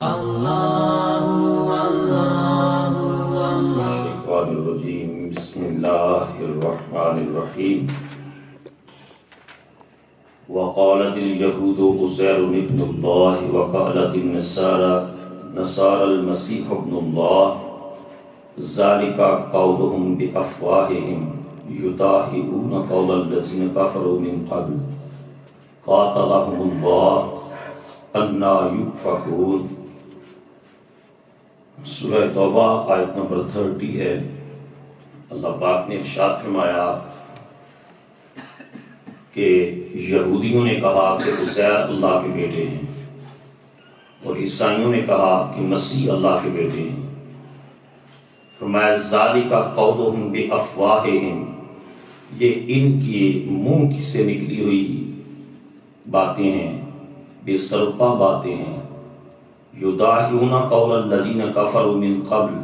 الشیطان الرجیم بسم اللہ الرحمن الرحیم وقالت اليہود عزیر ابن اللہ وقالت النصارى المسیح ابن اللہ ذلك قولهم بافواہہم یضاہئون قول الذین کفروا من قبل قاتلهم اللہ انا یؤفکون۔ سورہ توبہ آیت نمبر 30 ہے۔ اللہ پاک نے ارشاد فرمایا کہ یہودیوں نے کہا کہ عزیر اللہ کے بیٹے ہیں اور عیسائیوں نے کہا کہ مسیح اللہ کے بیٹے ہیں۔ فرمایا ذالک قولہم بافواہہم، یہ ان کے منہ سے نکلی ہوئی باتیں ہیں، بے سرپا باتیں ہیں۔ یضاہئون قول الذین کفروا من قبل،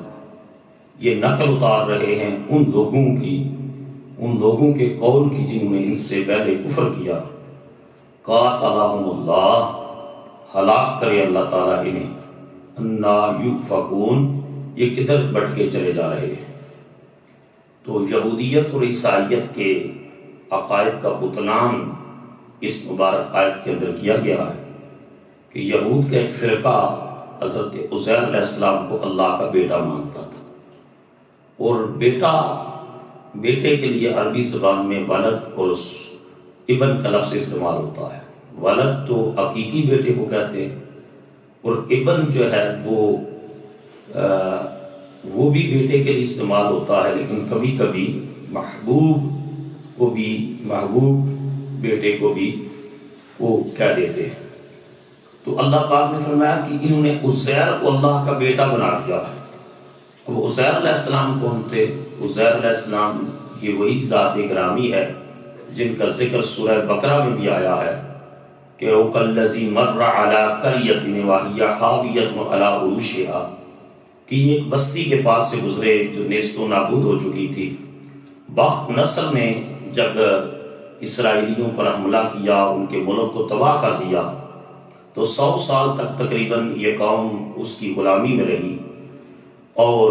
یہ نقل اتار رہے ہیں ان لوگوں کے قول کی جنہوں نے ان سے پہلے کفر کیا۔ قاتلہم اللہ، ہلاک کرے اللہ تعالیٰ انہیں۔ انا یؤفکون، یہ کدھر بٹ کے چلے جا رہے ہیں۔ تو یہودیت اور عیسائیت کے عقائد کا بطلان اس مبارک آیت کے اندر کیا گیا ہے کہ یہود کا ایک فرقہ حضرت عزیر علیہ السلام کو اللہ کا بیٹا مانتا تھا، اور بیٹے کے لیے عربی زبان میں ولد اور ابن کا لفظ استعمال ہوتا ہے۔ ولد تو حقیقی بیٹے کو کہتے ہیں، اور ابن جو ہے وہ بھی بیٹے کے لیے استعمال ہوتا ہے، لیکن کبھی کبھی محبوب بیٹے کو بھی وہ کہہ دیتے ہیں۔ تو اللہ پاک نے فرمایا کہ انہوں نے عزیر کو اللہ کا بیٹا بنا دیا ہے۔ اب عزیر علیہ السلام کون تھے؟ عزیر علیہ السلام یہ وہی ذات گرامی ہے جن کا ذکر سورہ بقرہ میں بھی آیا ہے کہ او کالذی مر علی قریۃ وہی خاویۃ علی عروشها، کہ یہ ایک بستی کے پاس سے گزرے جو نیست و نابود ہو چکی تھی۔ بخت نصر نے جب اسرائیلیوں پر حملہ کیا، ان کے ملک کو تباہ کر دیا، تو 100 سال تک تقریباً یہ قوم اس کی غلامی میں رہی، اور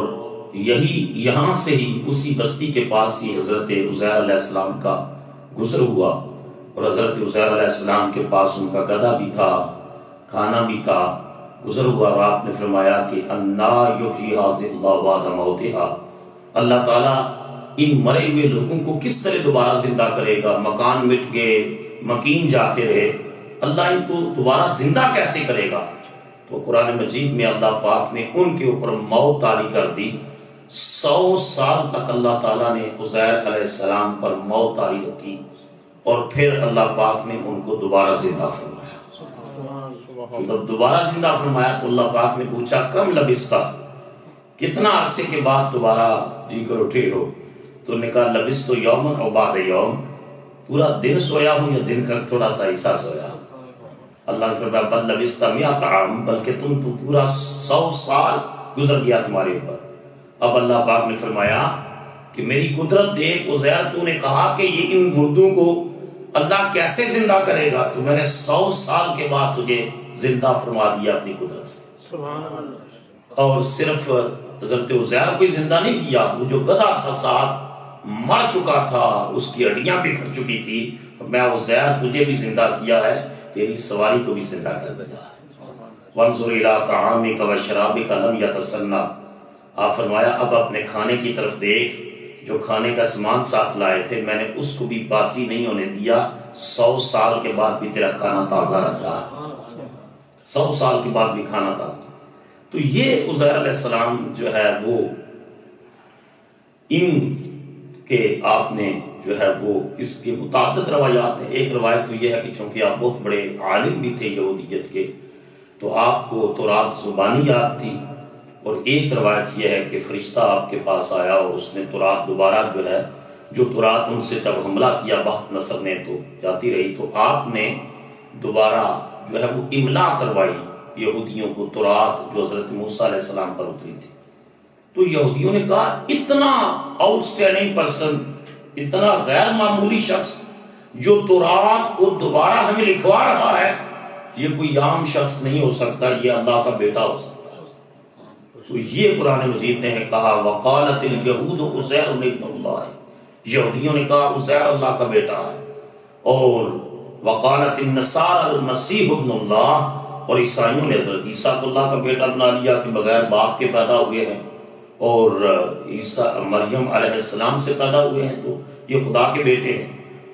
یہاں سے ہی اسی بستی کے پاس ہی حضرت عزیر علیہ السلام کا گزر ہوا، اور حضرت عزیر علیہ السلام کے پاس ان کا گدھا بھی تھا، کھانا بھی تھا، گزر ہوا۔ اور آپ نے فرمایا کہ انا یحیی ھذہ اللہ بعد موتھا، اللہ تعالیٰ ان مرے ہوئے لوگوں کو کس طرح دوبارہ زندہ کرے گا؟ مکان مٹ گئے، مکین جاتے رہے، اللہ ان کو دوبارہ زندہ کیسے کرے گا؟ تو قرآن مجید میں اللہ پاک نے ان کے اوپر موت طاری کر دی۔ 100 سال تک اللہ تعالیٰ نے عزیر علیہ السلام پر موت طاری رکھی، اور پھر اللہ پاک نے ان کو دوبارہ زندہ فرمایا۔ جب دوبارہ زندہ فرمایا تو اللہ پاک نے پوچھا کم لبستہ، کتنا عرصے کے بعد دوبارہ جی کر اٹھے ہو؟ تو انہوں نے کہا لبستو یومن او بعد یوم، پورا دن سویا ہوں یا دن کا تھوڑا سا حصہ سویا۔ اللہ نے فرمایا بل لبست مئۃ عام، بلکہ تم تو پورا 100 سال گزر گیا تمہارے اوپر۔ اب اللہ پاک نے فرمایا کہ میری قدرت دیکھ عزیر، تو نے کہا کہ یہ ان مردوں کو اللہ کیسے زندہ کرے گا، تو میں نے 100 سال کے بعد تجھے زندہ فرما دیا اپنی قدرت سے۔ اور صرف حضرت عزیر کو ہی زندہ نہیں کیا، وہ جو گدھا تھا ساتھ مر چکا تھا، اس کی ہڈیاں بکھر چکی تھی، میں عزیر تجھے بھی زندہ کیا ہے، تیری سواری کو بھی زندہ کر دیا۔ وانظر الی طعامک وشرابک لم یتسنہ، آپ فرمایا اب اپنے کھانے کی طرف دیکھ، جو کھانے کا سامان ساتھ لائے تھے میں نے اس کو بھی باسی نہیں ہونے دیا، 100 سال کے بعد بھی تیرا کھانا تازہ رکھا، 100 سال کے بعد بھی کھانا تازہ۔ تو یہ عزیر علیہ السلام جو ہے وہ ان کہ آپ نے جو ہے وہ اس کے متعدد روایات ہیں۔ ایک روایت تو یہ ہے کہ چونکہ آپ بہت بڑے عالم بھی تھے یہودیت کے، تو آپ کو تورات زبانی یاد تھی، اور ایک روایت یہ ہے کہ فرشتہ آپ کے پاس آیا اور اس نے تورات دوبارہ جو تورات ان سے جب حملہ کیا بخت نصر نے تو جاتی رہی، تو آپ نے دوبارہ جو ہے وہ املا کروائی یہودیوں کو تورات جو حضرت موسیٰ علیہ السلام پر اتری تھی۔ تو یہودیوں نے کہا اتنا آؤٹ سٹینڈنگ پرسن، اتنا غیر معمولی شخص جو تورات کو دوبارہ ہمیں لکھوا رہا ہے، یہ کوئی عام شخص نہیں ہو سکتا، یہ اللہ کا بیٹا ہو سکتا ہے۔ تو یہ قرآن مجید نے کہا وقالت اليہود عزیر ابن اللہ، یہودیوں نے کہا عزیر اللہ کا بیٹا ہے، اور وقالت النصارى المسیح ابن اللہ، اور عیسائیوں نے حضرت عیسیٰ کو اللہ کا بیٹا بنا لیا کہ بغیر باپ کے پیدا ہوئے ہیں، اور عیسیٰ مریم علیہ السلام سے پیدا ہوئے ہیں تو یہ خدا کے بیٹے ہیں۔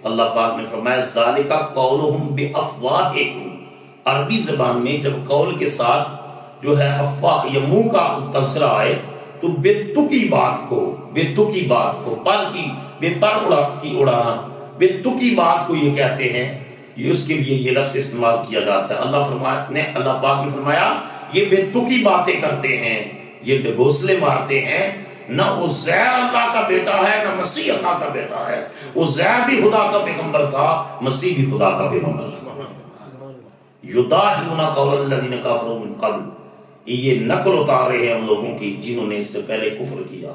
اللہ پاک نے فرمایا ذالک قولہم بافواہہم، عربی زبان میں جب قول کے ساتھ جو ہے افواہ یا منہ کا تذکرہ آئے تو بے تکی بات کو پر کی بے پر اڑانا، بے تکی بات کو یہ کہتے ہیں، یہ اس کے لیے یہ لفظ استعمال کیا جاتا ہے۔ اللہ پاک نے فرمایا یہ بے تکی باتیں کرتے ہیں، یہ ڈگوسلے مارتے ہیں، نہ عزیر اللہ کا بیٹا ہے نہ مسیح اللہ کا بیٹا ہے۔ عزیر بھی خدا کا پیغمبر تھا، مسیح بھی خدا کا پیغمبر تھا۔ یداہون قول الذین کفروا من قبل، یہ نقل اتار رہے ہیں ہم لوگوں کی جنہوں نے اس سے پہلے کفر کیا،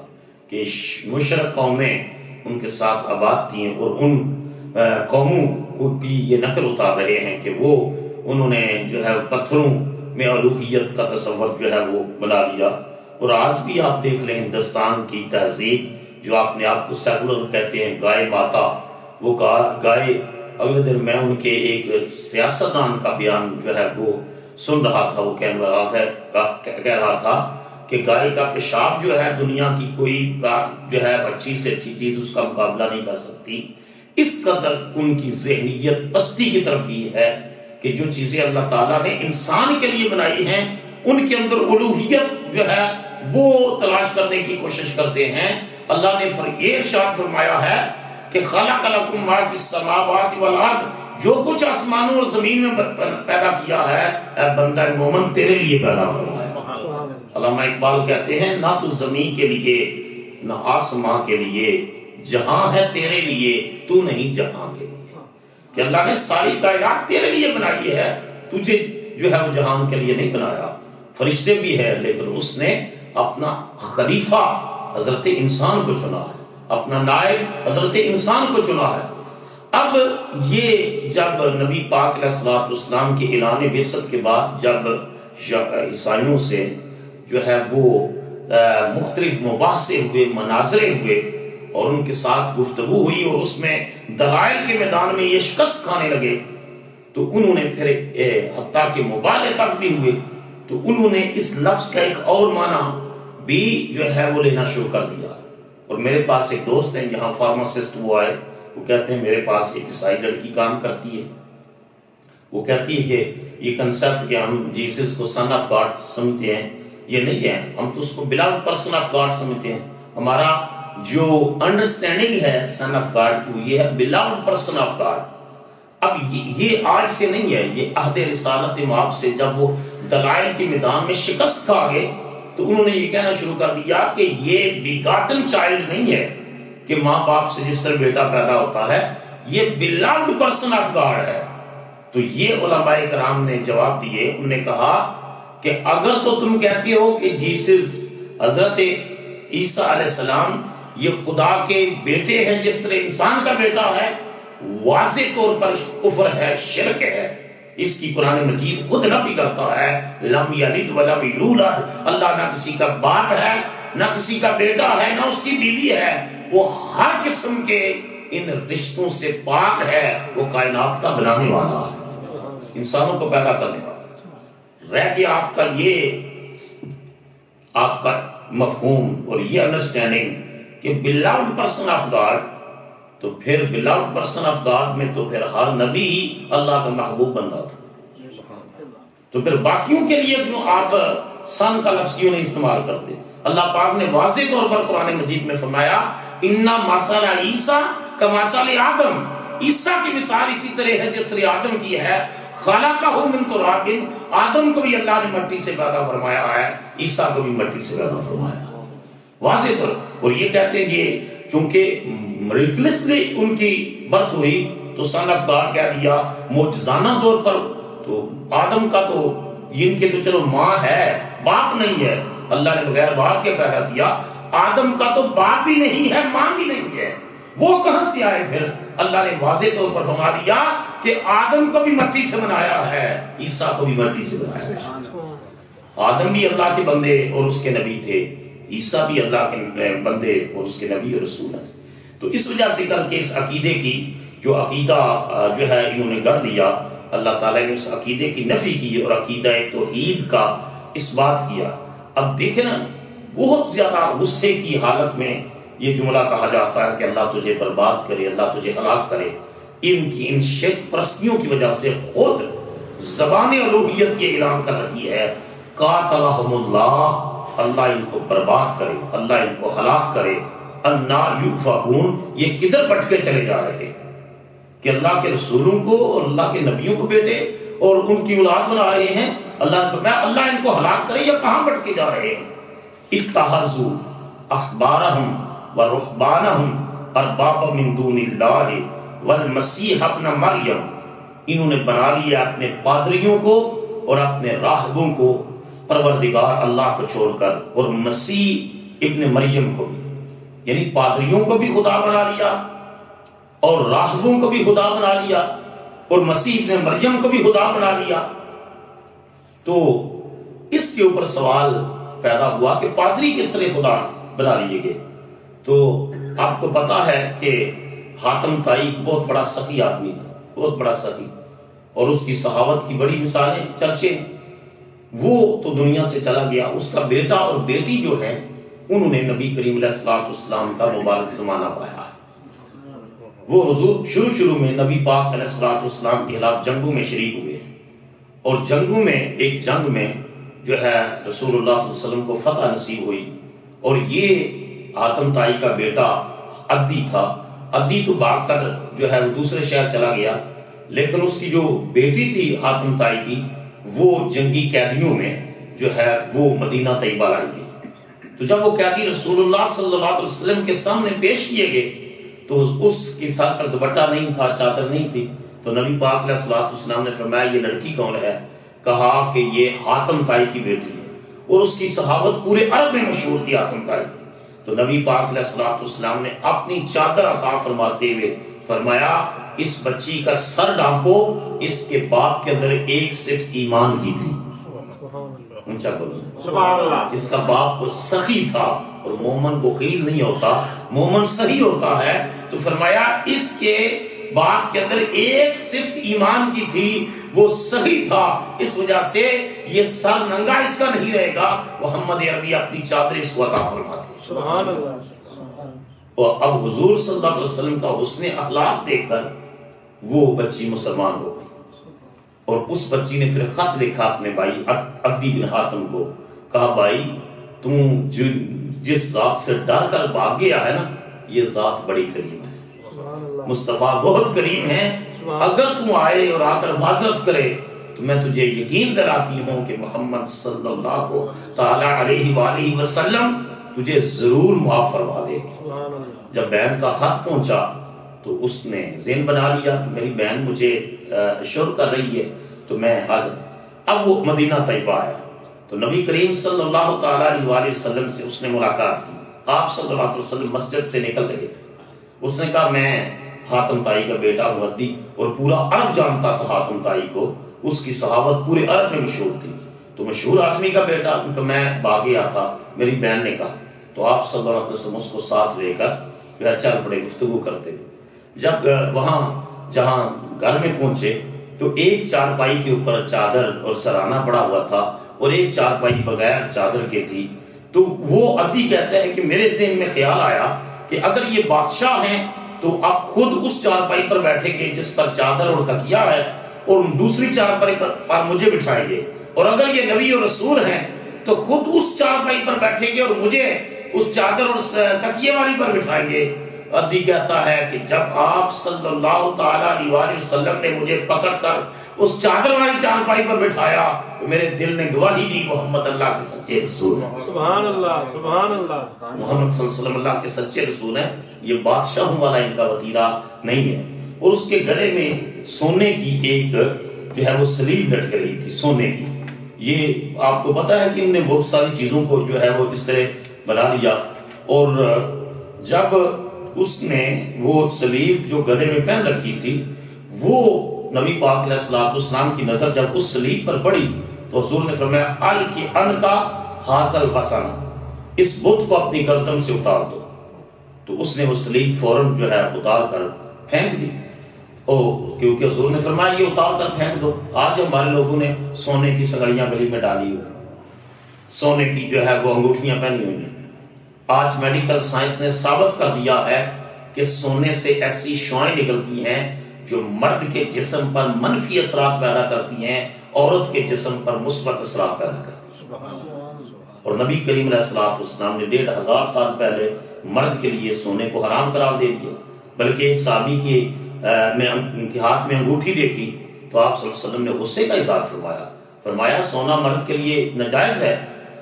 کہ مشرک قومیں ان کے ساتھ آباد تھیں، اور ان قوموں کی یہ نقل اتار رہے ہیں کہ وہ انہوں نے جو ہے پتھروں میں الوہیت کا تصور جو ہے وہ بنا لیا۔ اور آج بھی آپ دیکھ لیں ہندوستان کی تہذیب جو اپنے آپ کو سیکولر کہتے ہیں، گائے ماتا، وہ گائے، اگلے دن میں ان کے ایک سیاستدان کا بیان جو ہے وہ سن رہا تھا، وہ کہہ رہا تھا کہ گائے کا پیشاب جو ہے دنیا کی کوئی جو ہے اچھی سے اچھی چیز اس کا مقابلہ نہیں کر سکتی۔ اس قدر ان کی ذہنیت پستی کی طرف یہ ہے کہ جو چیزیں اللہ تعالیٰ نے انسان کے لیے بنائی ہیں ان کے اندر الوہیت جو ہے وہ تلاش کرنے کی کوشش کرتے ہیں۔ اللہ نے یہ ارشاد فرمایا ہے کہ خلق لکم ما فی السماوات والارض، جو کچھ آسمانوں اور زمین میں پیدا کیا ہے اے بندہ مومن تیرے لیے پیدا فرمایا۔ علامہ اقبال کہتے ہیں نہ تو زمین کے لیے نہ آسمان کے لیے، جہاں ہے تیرے لیے تو نہیں جہاں کے لیے، کہ اللہ نے ساری کائنات تیرے لیے بنائی ہے، تجھے جو ہے وہ جہان کے لیے نہیں بنایا۔ فرشتے بھی ہے لیکن اس نے اپنا خلیفہ حضرت انسان کو چنا ہے، اپنا نائب حضرت انسان کو چنا ہے۔ اب یہ جب نبی پاک علیہ الصلوۃ والسلام کے اعلان بعثت کے بعد جب عیسائیوں سے جو ہے وہ مختلف مباحثے ہوئے، مناظرے ہوئے، اور ان کے ساتھ گفتگو ہوئی اور اس میں دلائل کے میدان میں یہ شکست کھانے لگے، تو انہوں نے پھر حتیٰ کہ مبالغے تک بھی ہوئے، تو انہوں نے اس لفظ کا ایک اور معنی بھی جو ہے وہ لینا شروع کر دیا۔ اور میرے پاس ایک دوست ہیں جہاں فارماسسٹ وہ آئے، وہ کہتے ہیں میرے پاس ایک عیسائی لڑکی کام کرتی ہے، وہ کہتی ہے کہ یہ کنسپٹ کہ ہم جیسس کو سن آف گاڈ سمجھتے ہیں یہ نہیں ہے، ہم تو اس کو بلاؤڈ پرسن آف گاڈ سمجھتے ہیں، ہمارا جو انڈرسٹینڈنگ ہے سن آف گاڈ کی وہ یہ ہے بلاؤڈ پرسن آف گاڈ۔ اب یہ آج سے نہیں ہے، یہ عہد رسالت مآب سے جب وہ دلائل کے میدان میں شکست کھا گئے تو انہوں نے یہ کہنا شروع کر دیا کہ یہ بیگاٹن چائلڈ نہیں ہے کہ ماں باپ سے جس طرح بیٹا پیدا ہوتا ہے، یہ بیلاوڈ پرسن آف گاڈ ہے۔ تو یہ علماء کرام نے جواب دیے، انہوں نے کہا کہ اگر تو تم کہتے ہو کہ جیسس حضرت عیسیٰ علیہ السلام یہ خدا کے بیٹے ہیں جس طرح انسان کا بیٹا ہے، واضح طور پر کفر ہے، شرک ہے، اس کی قرآن مجید خود نفی کرتا ہے، لم یلد ولم یولد، اللہ نہ کسی کا باپ ہے نہ کسی کا بیٹا ہے نہ اس کی بیوی ہے، وہ ہر قسم کے ان رشتوں سے پاک ہے، وہ کائنات کا بنانے والا ہے، انسانوں کو پیدا کرنے والا ہے۔ رہ گیا آپ کا یہ آپ کا مفہوم اور یہ انڈرسٹینڈنگ کہ beloved person of God، تو پھر beloved person of God میں تو پھر ہر نبی ہی اللہ کا محبوب بندہ تھا، تو پھر باقیوں کے لیے کیوں آپ سن کا لفظ کیوں نہیں استعمال کرتے؟ اللہ پاک نے واضح طور پر قرآن مجید میں فرمایا اِنَّا مَثَلَ عِیسَىٰ كَمَثَلِ آدم، عیسیٰ کی مثال اسی طرح ہے جس طرح آدم کی ہے، خَلَقَهُ مِن تُرَابٍ، آدم کو بھی اللہ نے مٹی سے پیدا فرمایا ہے، عیسیٰ کو بھی مٹی سے پیدا فرمایا ہے، واضح طور۔ اور یہ کہتے ہیں کہ چونکہ مریکلسلی ان کی برتھ ہوئی تو سن آف گاڈ کہہ دیا، معجزانہ طور پر تو آدم کا تو ان کے تو چلو ماں ہے باپ نہیں ہے، اللہ نے بغیر باپ کے پیدا کیا، آدم کا تو باپ بھی نہیں ہے ماں بھی نہیں ہے، وہ کہاں سے آئے؟ پھر اللہ نے واضح طور پر فرما دیا کہ آدم کو بھی مٹی سے بنایا ہے، عیسیٰ کو بھی مٹی سے بنایا ہے۔ آدم بھی اللہ کے بندے اور اس کے نبی تھے، عیسیٰ بھی اللہ کے بندے اور اس کے نبی اور رسول ہیں۔ تو اس وجہ سے کر کے اس عقیدے کی جو عقیدہ جو ہے انہوں نے گڑھ دیا، اللہ تعالیٰ نے اس عقیدے کی نفی کی اور عقیدہ توحید کا اس بات کیا۔ اب دیکھیں نا، بہت زیادہ غصے کی حالت میں یہ جملہ کہا جاتا ہے کہ اللہ تجھے برباد کرے، اللہ تجھے ہلاک کرے۔ ان شرک پرستیوں کی وجہ سے خود زبان الوہیت یہ اعلان کر رہی ہے، قاتلہم اللہ، اللہ ان کو برباد کرے، اللہ ان کو ہلاک کرے، انا یؤفکون، یہ کدھر بھٹکے چلے جا رہے ہیں کہ اللہ کے رسولوں کو اور اللہ کے نبیوں کو بیٹے اور ان کی اولاد بنا رہے ہیں۔ اللہ نے فرمایا اللہ ان کو ہلاک کرے، یا کہاں بھٹکے جا رہے ہیں؟ اتخذوا احبارہم ورہبانہم اربابا من دون اللہ والمسیح ابن مریم، انہوں نے بنا لیا اپنے پادریوں کو اور اپنے راہبوں کو پروردگار اللہ کو چھوڑ کر، اور مسیح ابن مریم کو بھی، یعنی پادریوں کو بھی خدا بنا لیا اور راہبوں کو بھی خدا بنا لیا اور مسیح ابن مریم کو بھی خدا بنا لیا۔ تو اس کے اوپر سوال پیدا ہوا کہ پادری کس طرح خدا بنا لیے گئے؟ تو آپ کو پتا ہے کہ حاتم طائی بہت بڑا سخی آدمی تھا، بہت بڑا سخی، اور اس کی صحابت کی بڑی مثالیں چرچے ہیں۔ وہ تو دنیا سے چلا گیا، اس کا بیٹا اور بیٹی جو ہے انہوں نے نبی کریم علیہ الصلوۃ والسلام کا مبارک زمانہ پایا ہے۔ وہ حضور شروع میں نبی پاک علیہ الصلوۃ والسلام کے خلاف جنگوں میں شریک ہوئے، اور جنگوں میں ایک جنگ میں جو ہے رسول اللہ صلی اللہ علیہ وسلم کو فتح نصیب ہوئی، اور یہ حاتم طائی کا بیٹا عدی تھا۔ عدی تو بھاگ کر جو ہے وہ دوسرے شہر چلا گیا، لیکن اس کی جو بیٹی تھی حاتم طائی کی، وہ جنگی قیدیوں میں جو ہے وہ مدینہ طیبہ لائی گئی۔ تو جب وہ قیدی رسول اللہ صلی اللہ علیہ وسلم کے سامنے پیش کیے گئے تو اس کے سر پر دوپٹہ نہیں تھا، چادر نہیں تھی، تو نبی پاک علیہ الصلوۃ والسلام نے فرمایا یہ لڑکی کون ہے؟ کہا کہ یہ حاتم طائی کی بیٹی ہے، اور اس کی صحابت پورے عرب میں مشہور تھی حاتم طائی کی۔ تو نبی پاک علیہ الصلوۃ والسلام نے اپنی چادر عطا فرماتے ہوئے فرمایا اس بچی کا سر ڈھانپو، اس کے باپ کے اندر ایک صرف ایمان کی تھی، اونچا بولو سبحان اللہ، اس کا باپ سخی تھا، اور مومن بخیل نہیں ہوتا، مومن سخی ہوتا ہے۔ تو فرمایا اس کے باپ کے اندر ایک صفت ایمان کی تھی، وہ صحیح تھا، اس وجہ سے یہ سر ننگا اس کا نہیں رہے گا۔ محمد عربی اپنی چادر اس کو عطا فرماتے ہیں، سبحان اللہ۔ اور اب حضور صلی اللہ علیہ وسلم کا حسن اخلاق دیکھ کر وہ بچی مسلمان ہو گئی، اور اس بچی نے پھر خط لکھا اپنے بھائی عدی بن حاتم کو، کہا بھائی تم جس ذات سے ڈر کر بھاگ گیا ہے نا، یہ ذات بڑی کریم ہے، مصطفیٰ بہت کریم ہے، اگر تم آئے اور آ کر معذرت کرے تو میں تجھے یقین دلاتی ہوں کہ محمد صلی اللہ تعالی علیہ وآلہ وسلم تجھے ضرور معاف فرما دے گی۔ جب بہن کا خط پہنچا تو اس نے ذہن بنا لیا کہ میری بہن مجھے شور کر رہی ہے تو میں آ جاؤں۔ اب وہ مدینہ طیبہ آیا تو نبی کریم صلی اللہ تعالی علیہ وآلہ وسلم سے اس نے ملاقات کی۔ آپ صلی اللہ علیہ وسلم مسجد سے نکل رہے تھے، اس نے کہا میں حاتم طائی کا بیٹا ہوں عدی، اور پورا عرب جانتا تھا حاتم طائی کو، اس کی صحابت پورے عرب میں مشہور تھی، تو مشہور آدمی کا بیٹا، ان کا میں بھاگ گیا تھا، میری بہن نے کہا۔ تو آپ صلی اللہ علیہ وسلم اس کو ساتھ لے کر چل پڑے گفتگو کرتے۔ جب وہاں جہاں گھر میں پہنچے تو ایک چارپائی کے اوپر چادر اور سرانہ پڑا ہوا تھا، اور ایک چارپائی بغیر چادر کے تھی۔ تو وہ عدی کہتا ہے کہ میرے ذہن میں خیال آیا کہ اگر یہ بادشاہ ہیں تو آپ خود اس چارپائی پر بیٹھیں گے جس پر چادر اور تکیہ ہے، اور دوسری چارپائی پر مجھے بٹھائیں گے، اور اگر یہ نبی اور رسول ہیں تو خود اس چارپائی پر بیٹھیں گے اور مجھے اس چادر اور تکیے والی پر بٹھائیں گے۔ عدی کہتا ہے کہ جب آپ صلی اللہ تعالی علیہ وآلہ وسلم نے مجھے پکڑ کر اس چادر والی چارپائی پر بٹھایا تو میرے دل نے گواہی دی محمد اللہ کے سچے رسول ہیں، سبحان اللہ سبحان اللہ، محمد صلی اللہ علیہ وسلم اللہ کے سچے رسول ہیں، یہ بادشاہوں والا ان کا وطیرہ نہیں ہے۔ اور اس کے گلے میں سونے کی ایک جو ہے وہ سلیب لٹک رہی تھی، سونے کی۔ یہ آپ کو پتا ہے کہ انہوں نے بہت ساری چیزوں کو جو ہے وہ اس طرح بنا لیا، اور جب اس نے وہ سلیب جو گدے میں پہن رکھی تھی وہ نبی پاک علیہ الصلوۃ والسلام کی نظر جب اس سلیب پر پڑی تو حضور نے فرمایا الکی ان کا حاصل وسن، اس بت کو اپنی گردن سے اتار دو. تو اس نے وہ سلیب فوراً جو ہے اتار کر پھینک دی. کیونکہ حضور نے فرمایا یہ اتار کر پھینک دو. آج ہمارے لوگوں نے سونے کی سگڑیاں گلی میں ڈالی ہوئی، سونے کی جو ہے وہ انگوٹھیاں پہنی ہوئی ہیں. آج میڈیکل سائنس نے ثابت کر دیا ہے کہ سونے سے ایسی شعاعیں نکلتی ہیں جو مرد کے جسم پر منفی اثرات پیدا کرتی ہیں، عورت کے جسم پر مثبت اثرات پیدا کرتی ہیں. اور نبی کریم علیہ الصلوۃ والسلام نے 1500 سال پہلے مرد کے لیے سونے کو حرام قرار دے دیا. بلکہ ایک صحابی کے ہاتھ میں انگوٹھی دیکھی تو آپ صلی اللہ علیہ وسلم نے غصے کا اظہار فرمایا سونا مرد کے لیے ناجائز ہے.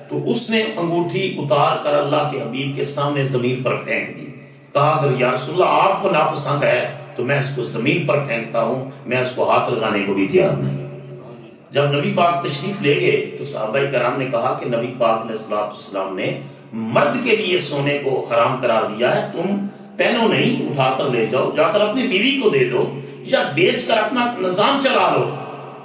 تو اس نے انگوٹھی اتار کر اللہ کے حبیب کے سامنے زمین پر پھینک دی. کہا اگر یا رسول اللہ آپ کو ناپسند ہے تو میں اس کو زمین پر پھینکتا ہوں، میں اس کو ہاتھ لگانے کو بھی تیار نہیں. جب نبی پاک تشریف لے گئے تو صحابہ کرام نے کہا کہ نبی پاک علیہ الصلوۃ والسلام نے مرد کے لیے سونے کو حرام قرار دیا ہے، تم پہنو نہیں، اٹھا کر لے جاؤ، جا کر اپنی بیوی کو دے دو یا بیچ کر اپنا نظام چلا لو.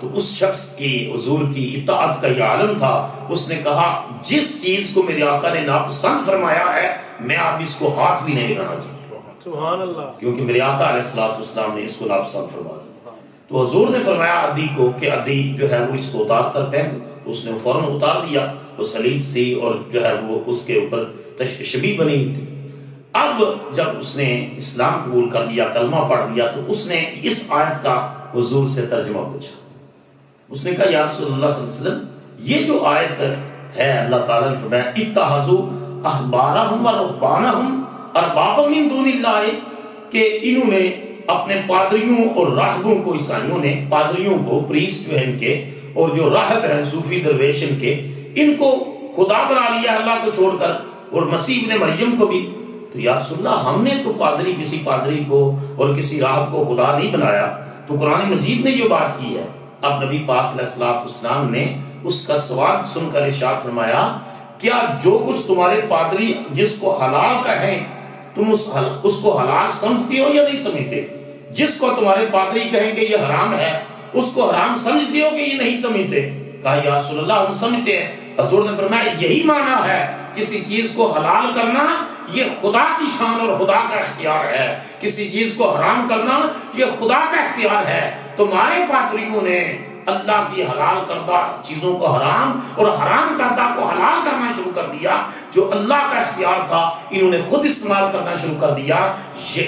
تو اس شخص کی حضور کی اطاعت کا یہ عالم تھا. اس نے کہا جس چیز کو میرے آقا نے ناپسند فرمایا ہے میں اب اس کو ہاتھ بھی نہیں لگانا چاہتا، سبحان اللہ، کیونکہ میرے آقا علیہ الصلوۃ والسلام نے اس کو ناپسند فرما دیا. تو حضور نے فرمایا عدی کو کہ عدی جو ہے وہ اس کو اتار کر پہن. اس نے فوراً اتار دیا. وہ سلیب سی اور جو ہے وہ اس کے اوپر تشبیہ بنی ہوئی تھی. اب جب اس نے اسلام قبول کر لیا، کلمہ پڑھ لیا، تو اس نے اس آیت کا حضور سے ترجمہ پوچھا. اس نے کہا یا رسول اللہ صلی اللہ علیہ وسلم یہ جو آیت ہے اللہ تعالیٰ نے فرمایا اتخذوا احبارہم و رہبانہم اربابا من دون اللہ، کہ انہوں نے اپنے پادریوں اور راہبوں کو، عیسائیوں نے پادریوں کو، پریسٹ جو ہیں ان کے، اور جو راہب ہیں صوفی درویش ان کے، ان کو خدا بنا لیا اللہ کو چھوڑ کر، اور مسیح ابن مریم کو بھی. تو یا رسول اللہ ہم نے تو کسی پادری کو اور کسی راہب کو خدا نہیں بنایا. تو قرآن مجید نے یہ بات کی ہے. اب نبی پاک علیہ الصلوۃ والسلام نے اس کا سوال سن کر ارشاد فرمایا کیا جو کچھ تمہارے پادری جس کو حلال کہیں تم اس کو حلال سمجھتے ہو یا نہیں سمجھتے؟ جس کو تمہارے پادری کہیں کہ یہ حرام ہے اس کو حرام سمجھتے ہو کہ یہ نہیں سمجھتے؟ کہا یا رسول اللہ ہم سمجھتے ہیں. حضور نے فرمایا یہی معنی ہے کسی چیز کو حلال کرنا یہ خدا کی شان اور خدا کا اختیار ہے، کسی چیز کو حرام کرنا یہ خدا کا اختیار ہے. تمہارے پادریوں نے اللہ کی حلال کردہ چیزوں کو حرام اور حرام کردہ کو حلال کرنا شروع کر دیا. جو اللہ کا اختیار تھا انہوں نے خود استعمال کرنا شروع کر دیا،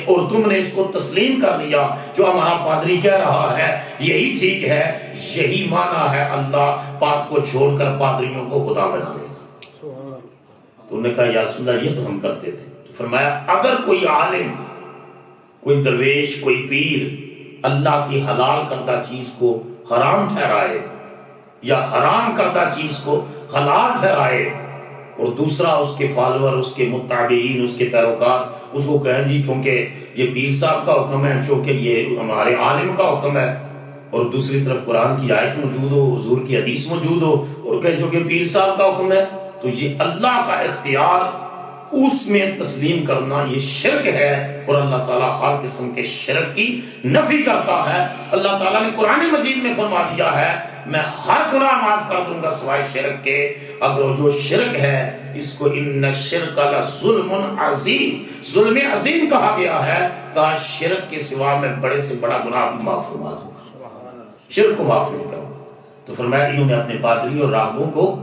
اور تم نے اس کو تسلیم کر لیا. جو ہمارا پادری کہہ رہا ہے یہی ٹھیک ہے، یہی معنی ہے اللہ پاک کو چھوڑ کر پادریوں کو خدا بنا لینا. تو انہوں نے کہا یا رسول اللہ یہ تو ہم کرتے تھے. تو فرمایا اگر کوئی عالم، کوئی درویش، کوئی پیر اللہ کی حلال کردہ چیز کو حرام ٹھہرائے یا حرام کردہ چیز کو حلال ٹھہرائے، اور دوسرا اس کے فالوور، اس کے متابعین، اس کے پیروکار اس کو کہیں جی چونکہ یہ پیر صاحب کا حکم ہے، چونکہ یہ ہمارے عالم کا حکم ہے، اور دوسری طرف قرآن کی آیت موجود ہو، حضور کی حدیث موجود ہو، اور کہیں چونکہ پیر صاحب کا حکم ہے، تو یہ اللہ کا اختیار اس میں تسلیم کرنا یہ شرک ہے. اور اللہ تعالیٰ ہر قسم کے شرک کی نفی کرتا ہے. اللہ تعالیٰ نے قرآن مجید میں فرما دیا ہے میں ہر گناہ معاف کر دوں گا سوائے شرک کے. اگر جو شرک ہے اس کو ان الشرک لظلم عظیم، ظلم عظیم کہا گیا ہے. کہا شرک کے سوا میں بڑے سے بڑا گناہ بھی معاف فرما دوں گا، شرک کو معاف نہیں کروں. تو فرمایا انہوں نے اپنے پادری اور راہبوں کو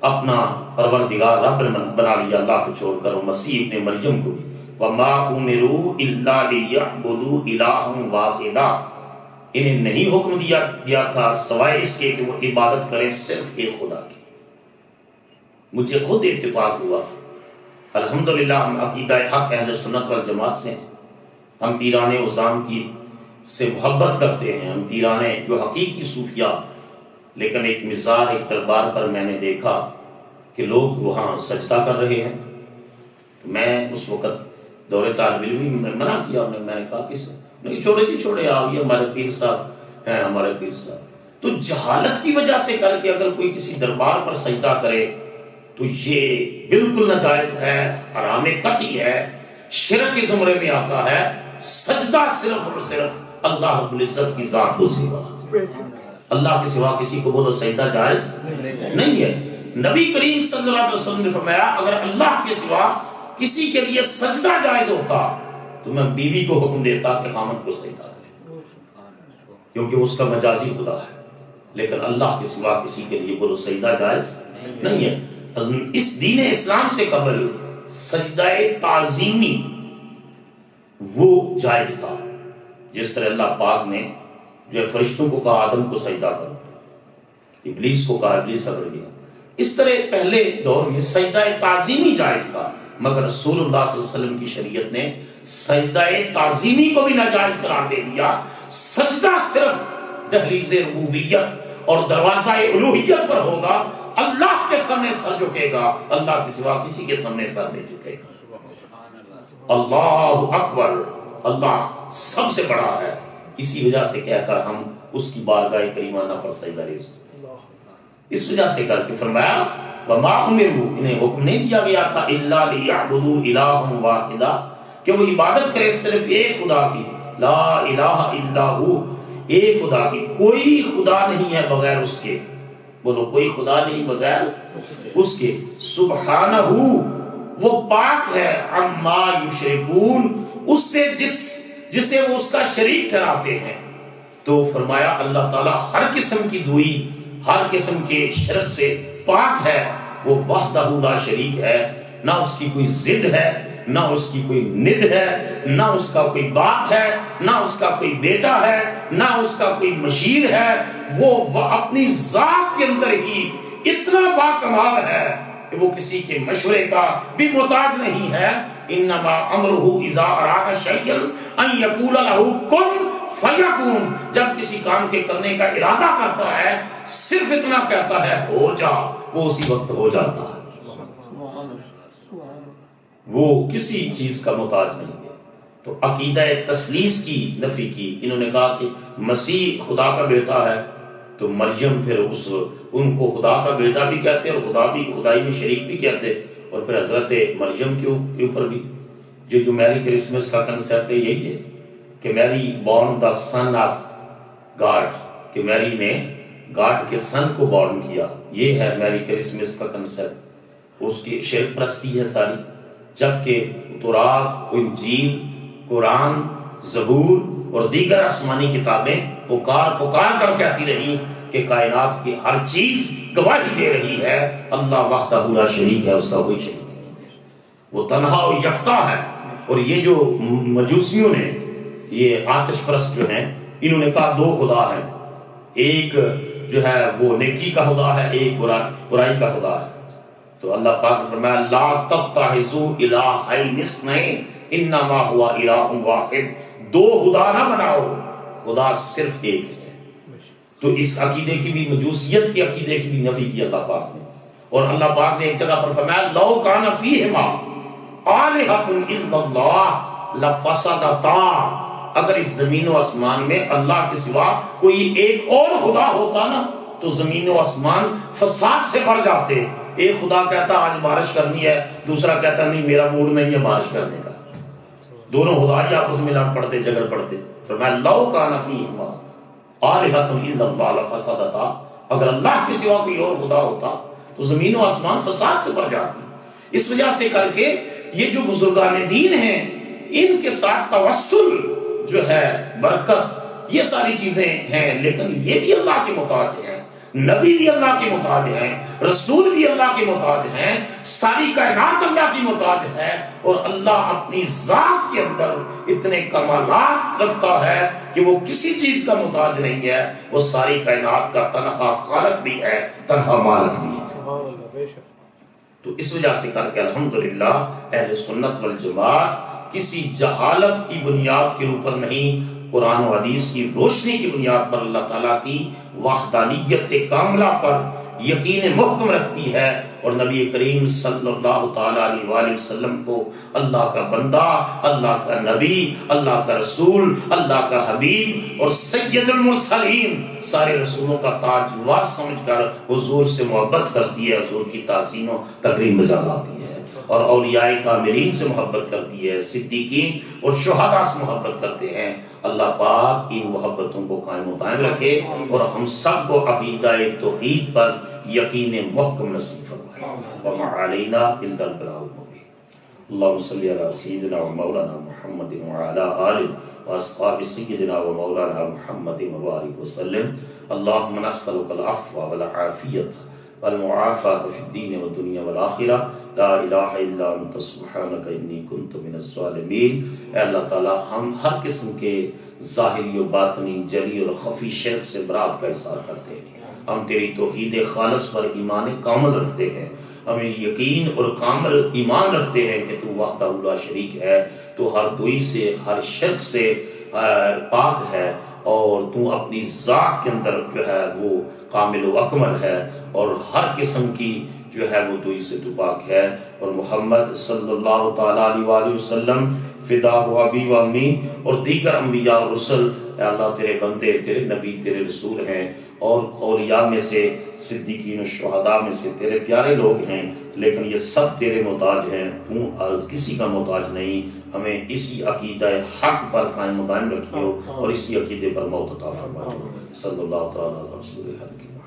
اپنا پروردگار رب بنا لیا اللہ کو چھوڑ کر، مسیح ابن مریم کو بھی. وما امروا الا ليعبدوا الها واحدا، انہیں نہیں حکم دیا گیا تھا سوائے اس کے کہ وہ عبادت کریں صرف ایک خدا کی. مجھے خود اتفاق ہوا الحمدللہ ہم عقیدہ حق اہل سنت والجماعت سے، ہم پیران عظام کی سے محبت کرتے ہیں، ہم پیران جو حقیقی صوفیاء. لیکن ایک مزار، ایک دربار پر میں نے دیکھا کہ لوگ وہاں سجدہ کر رہے ہیں. میں اس وقت دور طالب علمی میں منع کیا، میں نے کہا کس نہیں چھوڑے جی چھوڑے، آپ یہ ہمارے پیر صاحب ہیں، ہمارے پیر صاحب. تو جہالت کی وجہ سے کر کے اگر کوئی کسی دربار پر سجدہ کرے تو یہ بالکل ناجائز ہے، حرام قطعی ہے، شرک کے زمرے میں آتا ہے. سجدہ صرف اور صرف اللہ رب العزت کی ذات کو سوا، اللہ کے سوا کسی کو بولو سجدہ جائز نہیں ہے۔ نبی کریم صلی اللہ علیہ وسلم نے فرمایا اگر اللہ کے سوا کسی کے لیے سجدہ جائز ہوتا تو میں بیوی کو حکم دیتا کہ خامد کو سجدہ کرے، کیونکہ اس کا مجازی خدا ہے، لیکن اللہ کے سوا کسی کے لیے بولو سجدہ جائز نہیں ہے۔ اس دین اسلام سے قبل سجدہ تعظیمی وہ جائز تھا، جس طرح اللہ پاک نے جو ہے فرشتوں کو کہا آدم کو سجدہ کرو، ابلیس کو کہا ابلیس اگڑ گیا، اس طرح پہلے دور میں سجدہ تعظیمی جائز تھا، مگر رسول اللہ صلی اللہ علیہ وسلم کی شریعت نے سجدہ تعظیمی کو بھی ناجائز قرار دے دیا۔ سجدہ صرف دہلیز ربوبیت اور دروازہ الوہیت پر ہوگا، اللہ کے سامنے سر جھکے گا، اللہ کے سوا کسی کے سامنے سر نہیں جھکے گا۔ اللہ اکبر، اللہ سب سے بڑا ہے، اسی وجہ سے کہہ کر ہم اس کی بارگاہ کریمانہ پر سجدہ ریز، اس وجہ سے کر کے فرمایا وما امروا، انہیں حکم نہیں دیا گیا تھا الا لیعبدوا الہا واحدا، کہ وہ عبادت کرے صرف ایک خدا کی، لا الہ الا ہو، ایک خدا کی، کوئی خدا نہیں ہے بغیر اس کے، بولو کوئی خدا نہیں بغیر اس کے، سبحانہ وہ پاک ہے، عما یشرکون، اس سے جسے وہ اس کا شریک ٹھہراتے ہیں۔ تو فرمایا اللہ تعالیٰ ہر قسم کی دوئی، ہر قسم کے شرک سے پاک ہے، وہ وحدہ لا شریک ہے، نہ اس کی کوئی ضد ہے، نہ اس کی کوئی ند ہے، نہ اس کا کوئی باپ ہے، نہ اس کا کوئی بیٹا ہے، نہ اس کا کوئی مشیر ہے، وہ اپنی ذات کے اندر ہی اتنا باکمال ہے کہ وہ کسی کے مشورے کا بھی محتاج نہیں ہے۔ انما امرہ اذا اراد شیئا ان یقول لہ کن فیکون، جب کسی کام کے کرنے کا ارادہ کرتا ہے صرف اتنا کہتا ہے ہو جا، وہ اسی وقت ہو جاتا ہے، وہ کسی چیز کا محتاج نہیں ہے۔ تو عقیدہ تثلیث کی نفی کی، انہوں نے کہا کہ مسیح خدا کا بیٹا ہے، تو مریم پھر ان کو خدا کا بیٹا بھی کہتے اور خدا بھی، خدائی میں شریک بھی کہتے، اور پھر حضرت مریم کے اوپر بھی جو میری کرسمس کا کنسیپٹ ہے یہی ہے کہ میری born the son of God, کہ میری نے گاڈ کے سن کو بورن کیا، یہ ہے میری کرسمس کا کنسیپٹ۔ اس کی شرک پرستی ہے ساری، جبکہ تورات، انجیل، قرآن، زبور اور دیگر آسمانی کتابیں پکار کر کہتی رہی کہ کائنات کی ہر چیز گواہی دے رہی ہے اللہ وحدہ لا شریک ہے، اس کا کوئی شریک نہیں، وہ تنہا و یکتا ہے۔ اور یہ جو مجوسیوں نے، یہ آتش پرست جو ہیں، انہوں نے کہا دو خدا ہیں، ایک جو ہے وہ نیکی کا خدا ہے، ایک برائی کا خدا ہے۔ تو اللہ پاک نے فرمایا لا تتخذوا الہین اثنین انما هو الہ واحد، دو خدا نہ بناؤ، خدا صرف ایک ہے۔ تو اس عقیدے کی بھی، مجوسیت کے عقیدے کی بھی نفی کی اللہ پاک نے، اور اللہ پاک نے ایک جگہ پر فرمایا لو کان فیہما آلہۃ الا اللہ لفسدتا، اگر اس زمین و آسمان میں اللہ کے سوا کوئی ایک اور خدا ہوتا نا تو زمین و آسمان فساد سے بھر جاتے۔ ایک خدا کہتا آج بارش کرنی ہے، دوسرا کہتا نہیں میرا موڈ نہیں ہے بارش کرنے کا، دونوں خدا ہی آپس میں لڑ پڑتے، جھگڑ پڑتے۔ فرمایا لو کان فیہما آلہۃ الا اللہ لفسدتا، اگر اللہ کے سوا کوئی اور خدا ہوتا تو زمین و آسمان فساد سے بھر جاتی۔ اس وجہ سے کر کے یہ جو بزرگان دین ہیں، ان کے ساتھ توسل جو ہے، برکت، یہ ساری چیزیں ہیں، لیکن یہ بھی اللہ کے محتاج ہیں، نبی بھی اللہ کے محتاج ہیں، رسول بھی اللہ کے محتاج ہیں، ساری کائنات اللہ کی محتاج ہے، اور اللہ اپنی ذات کے اندر اتنے کمالات رکھتا ہے کہ وہ کسی چیز کا محتاج نہیں ہے، وہ ساری کائنات کا تنہا خالق بھی ہے، تنہا مالک بھی ہے۔ تو اس وجہ سے کر کے الحمدللہ اہل سنت والجماعت کسی جہالت کی بنیاد کے اوپر نہیں، قرآن و حدیث کی روشنی کی بنیاد پر اللہ تعالیٰ کی وحدانیت کاملہ پر یقین محکم رکھتی ہے، اور نبی کریم صلی اللہ تعالیٰ علیہ وآلہ وسلم کو اللہ کا بندہ، اللہ کا نبی، اللہ کا رسول، اللہ کا حبیب اور سید المرسلین، سارے رسولوں کا تاجور سمجھ کر حضور سے محبت کرتی ہے، حضور کی تعظیم و تکریم بجا لاتی ہے۔ اور اولیاء کاملین سے محبت کرتی ہے، صدیقین اور شہداء سے محبت کرتے ہیں۔ اللہ پاک ان محبتوں کو قائم و دائم رکھے اور ہم سب کو عقیدہ توحید پر یقین محکم نصیب فرمائے۔ وما علینا الا البلاغ المبین۔ اللہم صلی علی سیدنا و مولانا محمد وعلی آلہ واصحاب سیدنا و مولانا محمد وبارک وسلم۔ اللہم نسألک العفو والعافیت والمعافات فی الدین والدنیا والآخرہ، لا الہ الا انت سبحانک انی کنت من الظالمین۔ اے اللہ تعالی ہم ہر قسم کے ظاہری و باطنی، جلی اور خفی شرک سے برات کا اظہار کرتے ہیں۔ ہم تیری توحید خالص پر ایمان کامل رکھتے ہیں، ہم یقین اور کامل ایمان رکھتے ہیں کہ تو وحدہ لا شریک ہے، تو ہر دوئی سے، ہر شرک سے پاک ہے، اور تو اپنی ذات کے اندر جو ہے وہ کامل و اکمل ہے، اور ہر قسم کی جو ہے وہ دوئی سے تو پاک ہے۔ اور محمد صلی اللہ تعالیٰ علیہ وآلہ وسلم فدا و ابی و امی اور دیگر انبیاء اور رسل، اے اللہ تیرے بندے، تیرے نبی، تیرے رسول ہیں، اور اولیاء میں سے، صدیقین و شہداء میں سے تیرے پیارے لوگ ہیں، لیکن یہ سب تیرے محتاج ہیں، تو کسی کا محتاج نہیں۔ ہمیں اسی عقیدہ حق پر قائم و دائم رکھیو اور اسی عقیدے پر موت عطا فرمائیو۔ صلی اللہ تعالیٰ علیہ وسلم۔